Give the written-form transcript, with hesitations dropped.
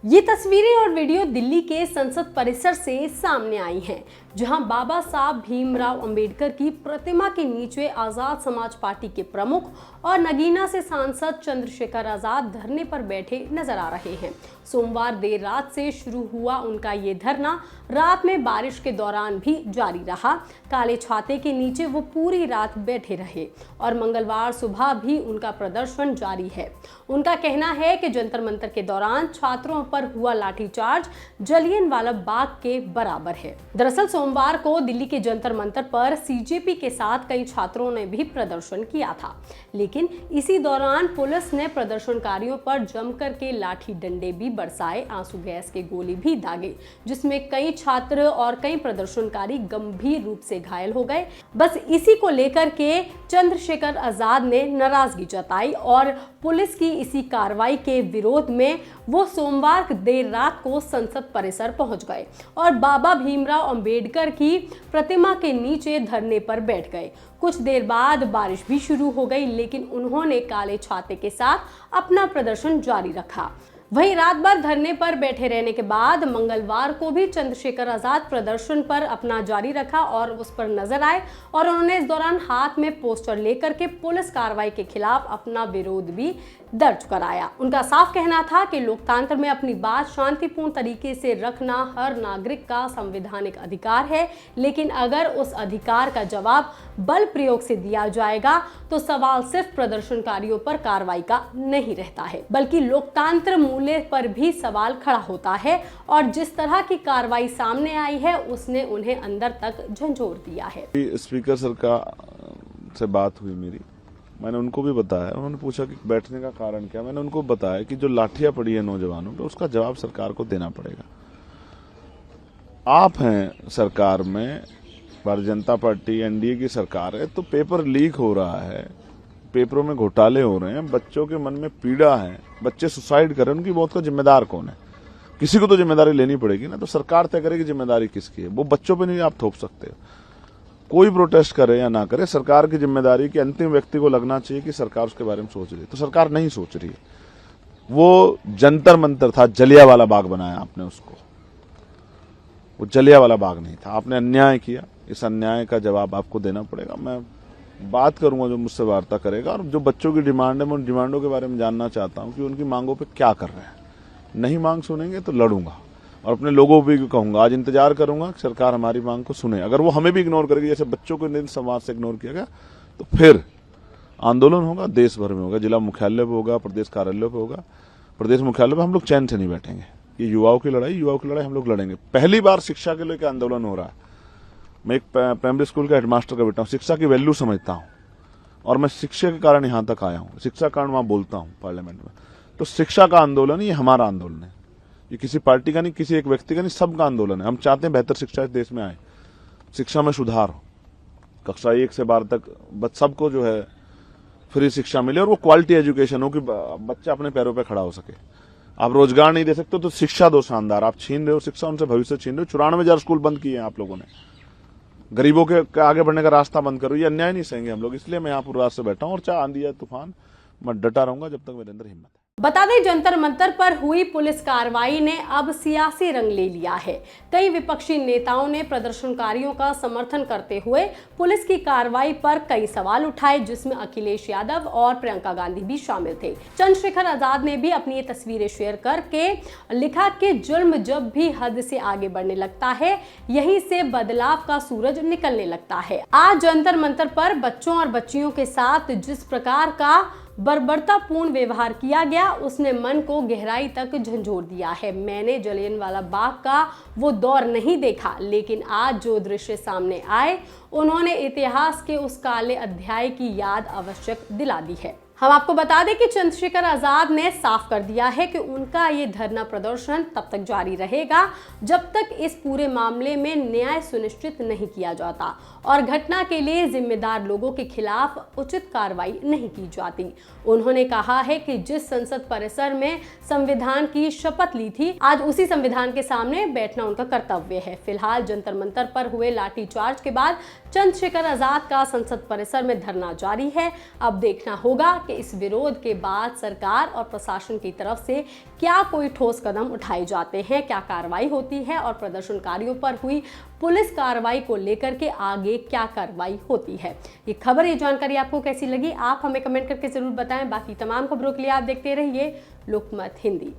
ये तस्वीरें और वीडियो दिल्ली के संसद परिसर से सामने आई हैं, जहां बाबा साहब भीमराव अंबेडकर की प्रतिमा के नीचे आजाद समाज पार्टी के प्रमुख और नगीना से सांसद चंद्रशेखर आजाद धरने पर बैठे नजर आ रहे हैं। सोमवार देर रात से शुरू हुआ उनका ये धरना रात में बारिश के दौरान भी जारी रहा। काले छाते के नीचे वो पूरी रात बैठे रहे और मंगलवार सुबह भी उनका प्रदर्शन जारी है। उनका कहना है कि जंतर मंतर के दौरान छात्रों पर हुआ लाठीचार्ज जलियांवाला बाग के बराबर है। दरअसल सोमवार को दिल्ली के जंतर मंतर पर सीजेपी के साथ कई छात्रों ने भी प्रदर्शन किया था, लेकिन इसी दौरान पुलिस ने प्रदर्शनकारियों पर जमकर के लाठी डंडे भी बरसाए, आंसू गैस के गोले भी दागे, जिसमें कई छात्र और कई प्रदर्शनकारी गंभीर रूप से घायल हो गए। बस इसी को लेकर के चंद्रशेखर आजाद ने नाराजगी जताई और पुलिस की इसी कार्रवाई के विरोध में वो सोमवार देर रात को संसद परिसर पहुंच गए और बाबा भीमराव अंबेडकर की प्रतिमा के नीचे धरने पर बैठ गए। कुछ देर बाद बारिश भी शुरू हो गई, लेकिन उन्होंने काले छाते के साथ अपना प्रदर्शन जारी रखा। वहीं रात भर धरने पर बैठे रहने के बाद मंगलवार को भी चंद्रशेखर आजाद प्रदर्शन पर अपना जारी रखा और उस पर नजर आए और उन्होंने इस दौरान हाथ में पोस्टर लेकर के पुलिस कार्रवाई के खिलाफ अपना विरोध भी दर्ज कराया। उनका साफ कहना था कि लोकतंत्र में अपनी बात शांतिपूर्ण तरीके से रखना हर नागरिक का संवैधानिक अधिकार है, लेकिन अगर उस अधिकार का जवाब बल प्रयोग से दिया जाएगा तो सवाल सिर्फ प्रदर्शनकारियों पर कार्रवाई का नहीं रहता है, बल्कि लोकतंत्र मूल्य पर भी सवाल खड़ा होता है। और जिस तरह की कार्रवाई सामने आई है उसने उन्हें अंदर तक झंझोर दिया है। स्पीकर सर से बात हुई मेरी, मैंने उनको भी बताया। उन्होंने पूछा कि बैठने का कारण क्या, मैंने उनको बताया कि जो लाठियां पड़ी है नौजवानों पे उसका जवाब सरकार को देना पड़ेगा। आप हैं सरकार में, भारतीय जनता पार्टी एनडीए की सरकार है, तो पेपर लीक हो रहा है, पेपरों में घोटाले हो रहे हैं, बच्चों के मन में पीड़ा है, बच्चे सुसाइड कर रहे हैं, उनकी मौत का जिम्मेदार कौन है? किसी को तो जिम्मेदारी लेनी पड़ेगी ना। तो सरकार तय करेगी जिम्मेदारी किसकी है, वो बच्चों पे नहीं आप थोप सकते। कोई प्रोटेस्ट करे या ना करे, सरकार की जिम्मेदारी कि अंतिम व्यक्ति को लगना चाहिए कि सरकार उसके बारे में सोच रही है। तो सरकार नहीं सोच रही है। वो जंतर मंतर था, जलियांवाला बाग बनाया आपने उसको, वो जलियांवाला बाग नहीं था। आपने अन्याय किया, इस अन्याय का जवाब आपको देना पड़ेगा। मैं बात करूंगा जो मुझसे वार्ता करेगा, और जो बच्चों की डिमांड है मैं उन डिमांडों के बारे में जानना चाहता हूं कि उनकी मांगों पे क्या कर रहे हैं। नहीं मांग सुनेंगे तो लड़ूंगा और अपने लोगों को भी कहूंगा, आज इंतजार करूंगा कि सरकार हमारी मांग को सुने। अगर वो हमें भी इग्नोर करेगी, जैसे बच्चों को निल समाज से इग्नोर किया गया, तो फिर आंदोलन होगा, देश भर में होगा, जिला मुख्यालय पे होगा, प्रदेश कार्यालय पे होगा। प्रदेश मुख्यालय पे हम लोग चैन से नहीं बैठेंगे। ये युवाओं की लड़ाई हम लोग लड़ेंगे। पहली बार शिक्षा के लिए आंदोलन हो रहा है। मैं एक प्राइमरी स्कूल का हेडमास्टर का बेटा हूँ, शिक्षा की वैल्यू समझता हूँ और मैं शिक्षा के कारण यहाँ तक आया हूँ। शिक्षा कारण वहां बोलता हूँ पार्लियामेंट में। तो शिक्षा का आंदोलन ये हमारा आंदोलन है, ये किसी पार्टी का नहीं, किसी एक व्यक्ति का नहीं, सबका आंदोलन है। हम चाहते हैं बेहतर शिक्षा इस देश में आए, शिक्षा में सुधार हो, कक्षा 1 से 12 तक सबको जो है फ्री शिक्षा मिले और वो क्वालिटी एजुकेशन हो कि बच्चा अपने पैरों पर खड़ा हो सके। आप रोजगार नहीं दे सकते तो शिक्षा दो शानदार, आप छीन रहे हो शिक्षा, उनसे भविष्य छीन रहे हो। 94,000 स्कूल बंद किए हैं आप लोगों ने, गरीबों के आगे बढ़ने का रास्ता बंद करो। ये अन्याय नहीं सहेंगे हम लोग, इसलिए मैं यहाँ पूरी रात से बैठा हूँ और चाहे आंधी या तूफान मैं डटा रहूंगा जब तक मेरे अंदर हिम्मत है। बता दें, जंतर मंतर पर हुई पुलिस कार्रवाई ने अब सियासी रंग ले लिया है। कई विपक्षी नेताओं ने प्रदर्शनकारियों का समर्थन करते हुए पुलिस की कार्रवाई पर कई सवाल उठाए, जिसमें अखिलेश यादव और प्रियंका गांधी भी शामिल थे। चंद्रशेखर आजाद ने भी अपनी ये तस्वीरें शेयर करके लिखा कि जुल्म जब भी हद से आगे बढ़ने लगता है, यहीं से बदलाव का सूरज निकलने लगता है। आज जंतर मंतर पर बच्चों और बच्चियों के साथ जिस प्रकार का बर्बरतापूर्ण व्यवहार किया गया, उसने मन को गहराई तक झंझोर दिया है। मैंने जलियांवाला बाग का वो दौर नहीं देखा, लेकिन आज जो दृश्य सामने आए उन्होंने इतिहास के उस काले अध्याय की याद आवश्यक दिला दी है। हम आपको बता दें कि चंद्रशेखर आजाद ने साफ कर दिया है कि उनका ये धरना प्रदर्शन तब तक जारी रहेगा जब तक इस पूरे मामले में न्याय सुनिश्चित नहीं किया जाता और घटना के लिए जिम्मेदार लोगों के खिलाफ उचित कार्रवाई नहीं की जाती। उन्होंने कहा है कि जिस संसद परिसर में संविधान की शपथ ली थी, आज उसी संविधान के सामने बैठना उनका कर्तव्य है। फिलहाल जंतर मंतर पर हुए लाठीचार्ज के बाद चंद्रशेखर आजाद का संसद परिसर में धरना जारी है। अब देखना होगा कि इस विरोध के बाद सरकार और प्रशासन की तरफ से क्या कोई ठोस कदम उठाए जाते हैं, क्या कार्रवाई होती है और प्रदर्शनकारियों पर हुई पुलिस कार्रवाई को लेकर के आगे क्या कार्रवाई होती है। ये खबर, ये जानकारी आपको कैसी लगी, आप हमें कमेंट करके जरूर बताएं। बाकी तमाम खबरों के लिए आप देखते रहिए लोकमत हिंदी।